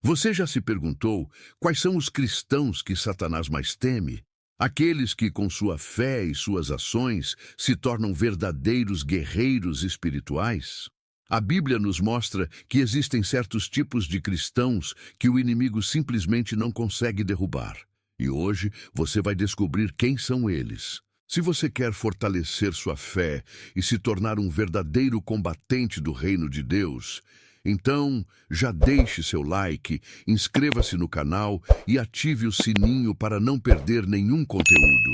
Você já se perguntou quais são os cristãos que Satanás mais teme? Aqueles que, com sua fé e suas ações, se tornam verdadeiros guerreiros espirituais? A Bíblia nos mostra que existem certos tipos de cristãos que o inimigo simplesmente não consegue derrubar. E hoje você vai descobrir quem são eles. Se você quer fortalecer sua fé e se tornar um verdadeiro combatente do reino de Deus, então já deixe seu like, inscreva-se no canal e ative o sininho para não perder nenhum conteúdo.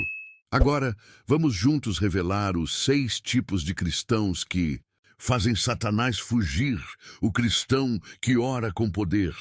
Agora, vamos juntos revelar os 6 tipos de cristãos que fazem Satanás fugir, o cristão que ora com poder.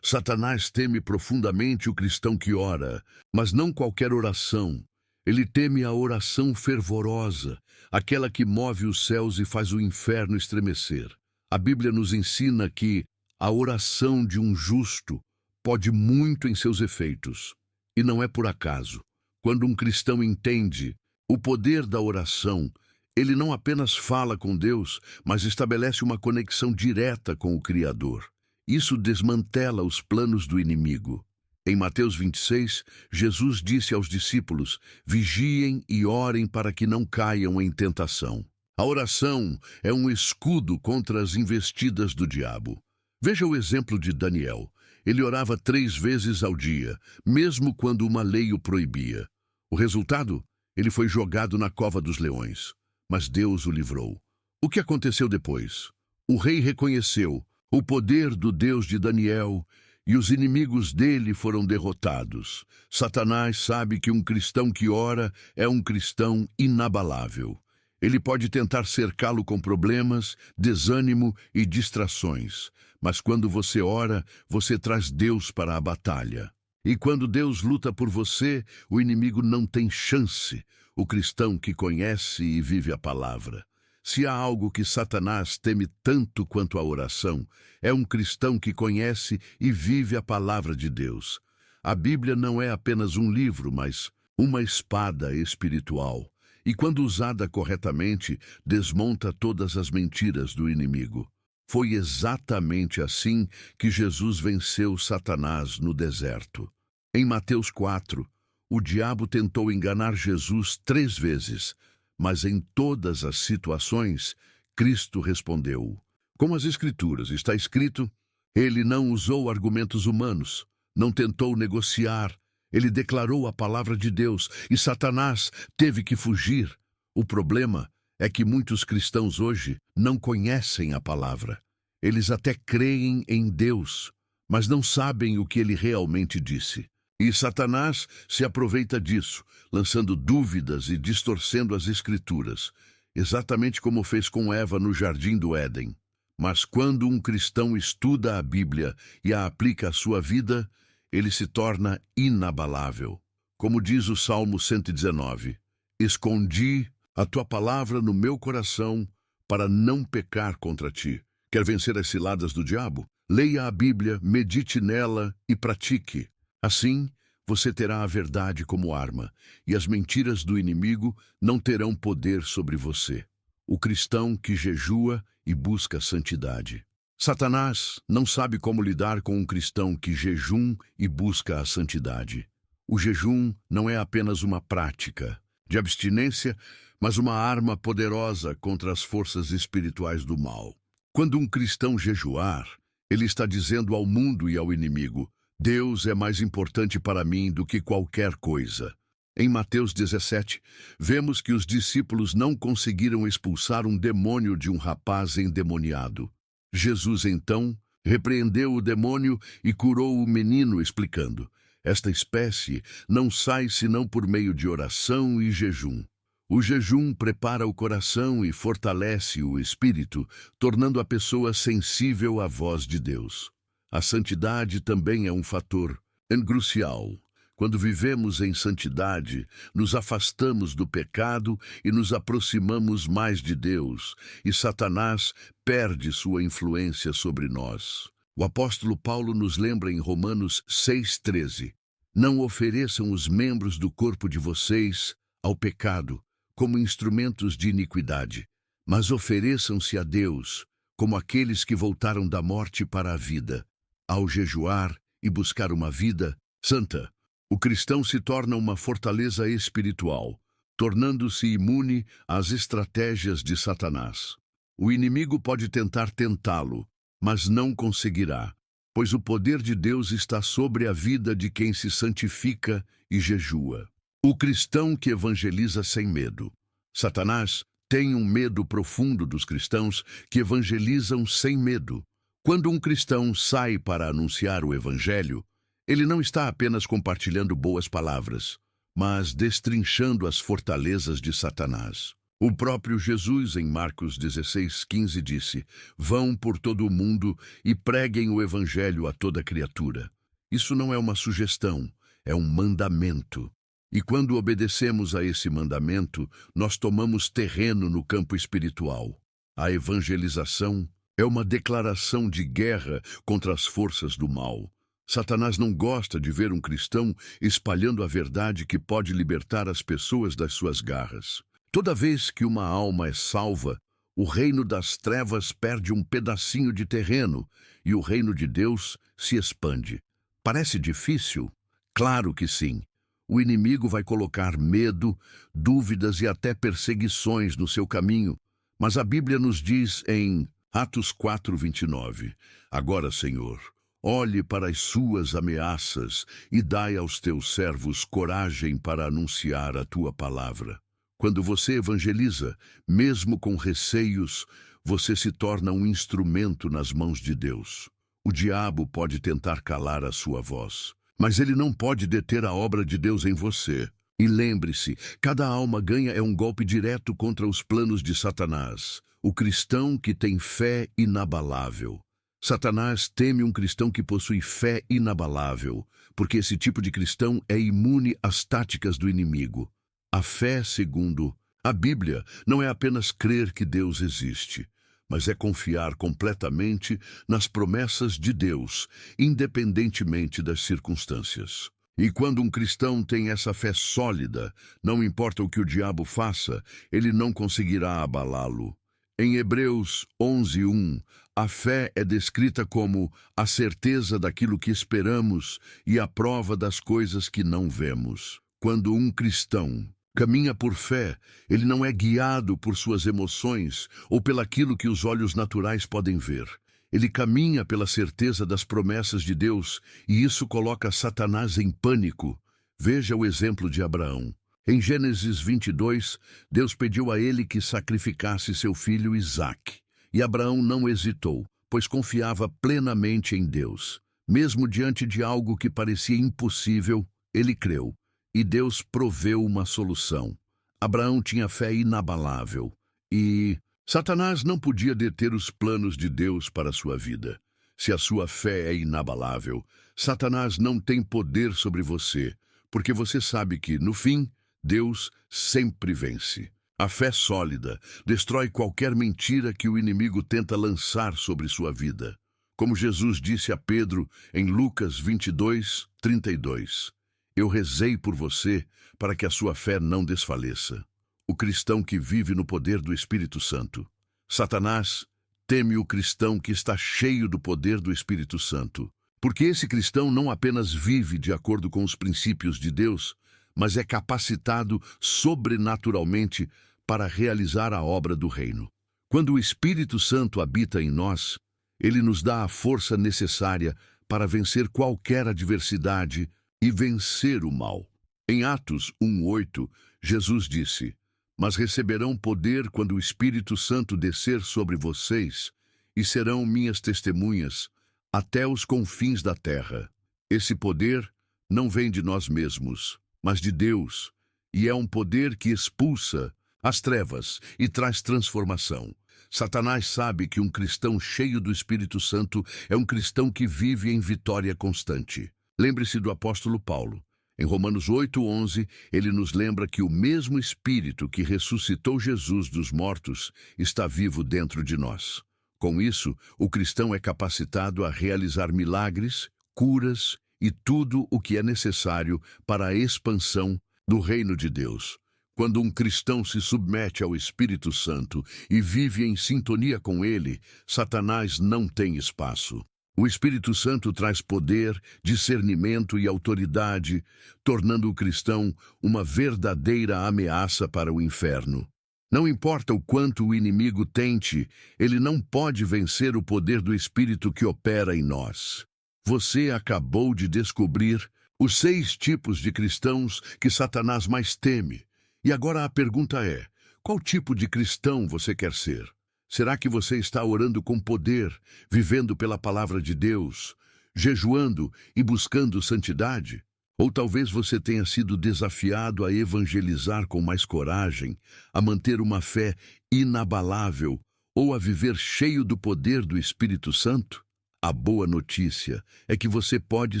Satanás teme profundamente o cristão que ora, mas não qualquer oração. Ele teme a oração fervorosa, aquela que move os céus e faz o inferno estremecer. A Bíblia nos ensina que a oração de um justo pode muito em seus efeitos. E não é por acaso. Quando um cristão entende o poder da oração, ele não apenas fala com Deus, mas estabelece uma conexão direta com o Criador. Isso desmantela os planos do inimigo. Em Mateus 26, Jesus disse aos discípulos: vigiem e orem para que não caiam em tentação. A oração é um escudo contra as investidas do diabo. Veja o exemplo de Daniel. Ele orava 3 vezes ao dia, mesmo quando uma lei o proibia. O resultado? Ele foi jogado na cova dos leões. Mas Deus o livrou. O que aconteceu depois? O rei reconheceu o poder do Deus de Daniel e os inimigos dele foram derrotados. Satanás sabe que um cristão que ora é um cristão inabalável. Ele pode tentar cercá-lo com problemas, desânimo e distrações. Mas quando você ora, você traz Deus para a batalha. E quando Deus luta por você, o inimigo não tem chance. O cristão que conhece e vive a palavra. Se há algo que Satanás teme tanto quanto a oração, é um cristão que conhece e vive a palavra de Deus. A Bíblia não é apenas um livro, mas uma espada espiritual. E quando usada corretamente, desmonta todas as mentiras do inimigo. Foi exatamente assim que Jesus venceu Satanás no deserto. Em Mateus 4, o diabo tentou enganar Jesus 3 vezes, mas em todas as situações, Cristo respondeu. Como as Escrituras está escrito, ele não usou argumentos humanos, não tentou negociar, ele declarou a palavra de Deus e Satanás teve que fugir. O problema é que muitos cristãos hoje não conhecem a palavra. Eles até creem em Deus, mas não sabem o que ele realmente disse. E Satanás se aproveita disso, lançando dúvidas e distorcendo as Escrituras, exatamente como fez com Eva no Jardim do Éden. Mas quando um cristão estuda a Bíblia e a aplica à sua vida, ele se torna inabalável. Como diz o Salmo 119, escondi a tua palavra no meu coração para não pecar contra ti. Quer vencer as ciladas do diabo? Leia a Bíblia, medite nela e pratique. Assim, você terá a verdade como arma, e as mentiras do inimigo não terão poder sobre você. O cristão que jejua e busca santidade. Satanás não sabe como lidar com um cristão que jejum e busca a santidade. O jejum não é apenas uma prática de abstinência, mas uma arma poderosa contra as forças espirituais do mal. Quando um cristão jejuar, ele está dizendo ao mundo e ao inimigo: Deus é mais importante para mim do que qualquer coisa. Em Mateus 17, vemos que os discípulos não conseguiram expulsar um demônio de um rapaz endemoniado. Jesus, então, repreendeu o demônio e curou o menino, explicando: esta espécie não sai senão por meio de oração e jejum. O jejum prepara o coração e fortalece o espírito, tornando a pessoa sensível à voz de Deus. A santidade também é um fator crucial. Quando vivemos em santidade, nos afastamos do pecado e nos aproximamos mais de Deus, e Satanás perde sua influência sobre nós. O apóstolo Paulo nos lembra em Romanos 6,13: não ofereçam os membros do corpo de vocês ao pecado como instrumentos de iniquidade, mas ofereçam-se a Deus como aqueles que voltaram da morte para a vida. Ao jejuar e buscar uma vida santa, o cristão se torna uma fortaleza espiritual, tornando-se imune às estratégias de Satanás. O inimigo pode tentar tentá-lo, mas não conseguirá, pois o poder de Deus está sobre a vida de quem se santifica e jejua. O cristão que evangeliza sem medo. Satanás tem um medo profundo dos cristãos que evangelizam sem medo. Quando um cristão sai para anunciar o evangelho, ele não está apenas compartilhando boas palavras, mas destrinchando as fortalezas de Satanás. O próprio Jesus, em Marcos 16:15, disse: "Vão por todo o mundo e preguem o evangelho a toda criatura." Isso não é uma sugestão, é um mandamento. E quando obedecemos a esse mandamento, nós tomamos terreno no campo espiritual. A evangelização é uma declaração de guerra contra as forças do mal. Satanás não gosta de ver um cristão espalhando a verdade que pode libertar as pessoas das suas garras. Toda vez que uma alma é salva, o reino das trevas perde um pedacinho de terreno e o reino de Deus se expande. Parece difícil? Claro que sim. O inimigo vai colocar medo, dúvidas e até perseguições no seu caminho, mas a Bíblia nos diz em Atos 4:29, "Agora, Senhor, olhe para as suas ameaças e dai aos teus servos coragem para anunciar a tua palavra." Quando você evangeliza, mesmo com receios, você se torna um instrumento nas mãos de Deus. O diabo pode tentar calar a sua voz, mas ele não pode deter a obra de Deus em você. E lembre-se, cada alma ganha é um golpe direto contra os planos de Satanás. O cristão que tem fé inabalável. Satanás teme um cristão que possui fé inabalável, porque esse tipo de cristão é imune às táticas do inimigo. A fé, segundo a Bíblia, não é apenas crer que Deus existe, mas é confiar completamente nas promessas de Deus, independentemente das circunstâncias. E quando um cristão tem essa fé sólida, não importa o que o diabo faça, ele não conseguirá abalá-lo. Em Hebreus 11:1, a fé é descrita como a certeza daquilo que esperamos e a prova das coisas que não vemos. Quando um cristão caminha por fé, ele não é guiado por suas emoções ou pelaquilo que os olhos naturais podem ver. Ele caminha pela certeza das promessas de Deus e isso coloca Satanás em pânico. Veja o exemplo de Abraão. Em Gênesis 22, Deus pediu a ele que sacrificasse seu filho Isaque. E Abraão não hesitou, pois confiava plenamente em Deus. Mesmo diante de algo que parecia impossível, ele creu. E Deus proveu uma solução. Abraão tinha fé inabalável. E Satanás não podia deter os planos de Deus para a sua vida. Se a sua fé é inabalável, Satanás não tem poder sobre você, porque você sabe que, no fim, Deus sempre vence. A fé sólida destrói qualquer mentira que o inimigo tenta lançar sobre sua vida. Como Jesus disse a Pedro em Lucas 22:32, "Eu rezei por você para que a sua fé não desfaleça." O cristão que vive no poder do Espírito Santo. Satanás teme o cristão que está cheio do poder do Espírito Santo, porque esse cristão não apenas vive de acordo com os princípios de Deus, mas é capacitado sobrenaturalmente para realizar a obra do reino. Quando o Espírito Santo habita em nós, ele nos dá a força necessária para vencer qualquer adversidade e vencer o mal. Em Atos 1:8, Jesus disse: "Mas receberão poder quando o Espírito Santo descer sobre vocês, e serão minhas testemunhas até os confins da terra." Esse poder não vem de nós mesmos, mas de Deus, e é um poder que expulsa as trevas e traz transformação. Satanás sabe que um cristão cheio do Espírito Santo é um cristão que vive em vitória constante. Lembre-se do apóstolo Paulo. Em Romanos 8:11, ele nos lembra que o mesmo Espírito que ressuscitou Jesus dos mortos está vivo dentro de nós. Com isso, o cristão é capacitado a realizar milagres, curas e tudo o que é necessário para a expansão do reino de Deus. Quando um cristão se submete ao Espírito Santo e vive em sintonia com ele, Satanás não tem espaço. O Espírito Santo traz poder, discernimento e autoridade, tornando o cristão uma verdadeira ameaça para o inferno. Não importa o quanto o inimigo tente, ele não pode vencer o poder do Espírito que opera em nós. Você acabou de descobrir os 6 tipos de cristãos que Satanás mais teme. E agora a pergunta é: qual tipo de cristão você quer ser? Será que você está orando com poder, vivendo pela palavra de Deus, jejuando e buscando santidade? Ou talvez você tenha sido desafiado a evangelizar com mais coragem, a manter uma fé inabalável ou a viver cheio do poder do Espírito Santo? A boa notícia é que você pode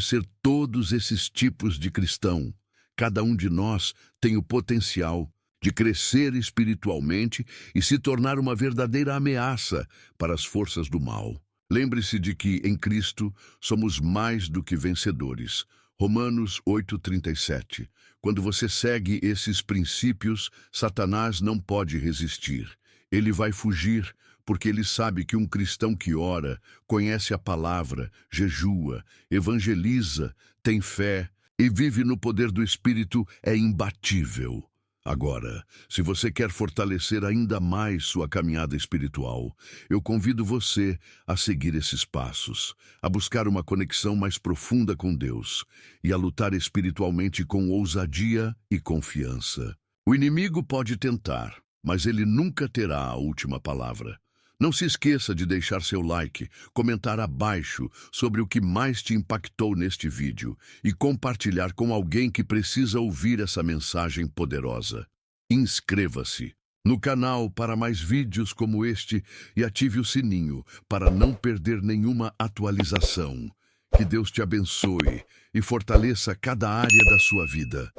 ser todos esses tipos de cristão. Cada um de nós tem o potencial de crescer espiritualmente e se tornar uma verdadeira ameaça para as forças do mal. Lembre-se de que, em Cristo, somos mais do que vencedores. Romanos 8:37. Quando você segue esses princípios, Satanás não pode resistir. Ele vai fugir, porque ele sabe que um cristão que ora, conhece a palavra, jejua, evangeliza, tem fé e vive no poder do Espírito é imbatível. Agora, se você quer fortalecer ainda mais sua caminhada espiritual, eu convido você a seguir esses passos, a buscar uma conexão mais profunda com Deus e a lutar espiritualmente com ousadia e confiança. O inimigo pode tentar, mas ele nunca terá a última palavra. Não se esqueça de deixar seu like, comentar abaixo sobre o que mais te impactou neste vídeo e compartilhar com alguém que precisa ouvir essa mensagem poderosa. Inscreva-se no canal para mais vídeos como este e ative o sininho para não perder nenhuma atualização. Que Deus te abençoe e fortaleça cada área da sua vida.